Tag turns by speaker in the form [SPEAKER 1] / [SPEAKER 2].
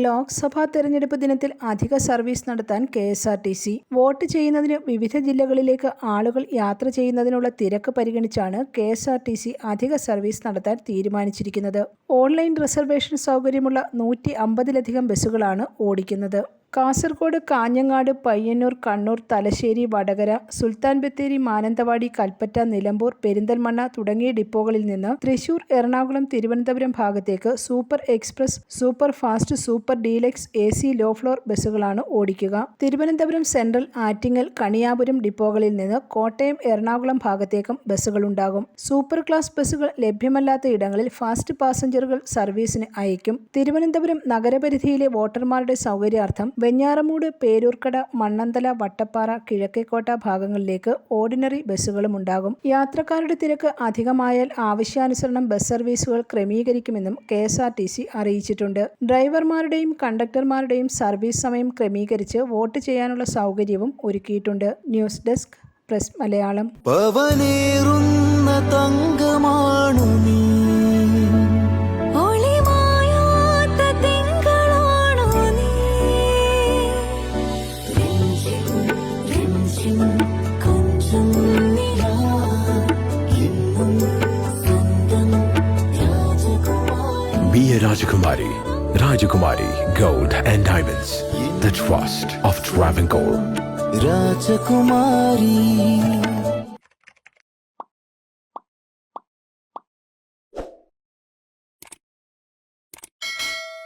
[SPEAKER 1] ലോക്സഭാ തെരഞ്ഞെടുപ്പ് ദിനത്തിൽ അധിക സർവീസ് നടത്താൻ KSRTC. വോട്ട് ചെയ്യുന്നതിന് വിവിധ ജില്ലകളിലേക്ക് ആളുകൾ യാത്ര ചെയ്യുന്നതിനുള്ള തിരക്ക് പരിഗണിച്ചാണ് KSRTC അധിക സർവീസ് നടത്താൻ തീരുമാനിച്ചിരിക്കുന്നത്. ഓൺലൈൻ റിസർവേഷൻ സൗകര്യമുള്ള 150-ലധികം ബസ്സുകളാണ് ഓടിക്കുന്നത്. കാസർഗോഡ്, കാഞ്ഞങ്ങാട്, പയ്യന്നൂർ, കണ്ണൂർ, തലശ്ശേരി, വടകര, സുൽത്താൻ ബത്തേരി, മാനന്തവാടി, കൽപ്പറ്റ, നിലമ്പൂർ, പെരിന്തൽമണ്ണ തുടങ്ങിയ ഡിപ്പോകളിൽ നിന്ന് തൃശൂർ, എറണാകുളം, തിരുവനന്തപുരം ഭാഗത്തേക്ക് super express, super fast, super deluxe, AC low floor ബസ്സുകളാണ് ഓടിക്കുക. തിരുവനന്തപുരം സെൻട്രൽ, ആറ്റിങ്ങൽ, കണിയാപുരം ഡിപ്പോകളിൽ നിന്ന് കോട്ടയം, എറണാകുളം ഭാഗത്തേക്കും ബസ്സുകളുണ്ടാകും. സൂപ്പർ ക്ലാസ് ബസ്സുകൾ ലഭ്യമല്ലാത്ത ഇടങ്ങളിൽ ഫാസ്റ്റ് പാസഞ്ചറുകൾ സർവീസിന് അയക്കും. തിരുവനന്തപുരം നഗരപരിധിയിലെ വോട്ടർമാരുടെ സൗകര്യാർത്ഥം വെഞ്ഞാറമൂട്, പേരൂർക്കട, മണ്ണന്തല, വട്ടപ്പാറ, കിഴക്കേക്കോട്ട ഭാഗങ്ങളിലേക്ക് ഓർഡിനറി ബസ്സുകളും ഉണ്ടാകും. യാത്രക്കാരുടെ തിരക്ക് അധികമായാൽ ആവശ്യാനുസരണം ബസ് സർവീസുകൾ ക്രമീകരിക്കുമെന്നും KSRTC അറിയിച്ചിട്ടുണ്ട്. ഡ്രൈവർമാരുടെയും കണ്ടക്ടർമാരുടെയും സർവീസ് സമയം ക്രമീകരിച്ച് വോട്ട് ചെയ്യാനുള്ള സൗകര്യവും ഒരുക്കിയിട്ടുണ്ട്. News desk, press Malayalam.
[SPEAKER 2] Be a Rajakumari. Rajakumari Gold and Diamonds. The trust of Travancore.
[SPEAKER 3] Rajakumari.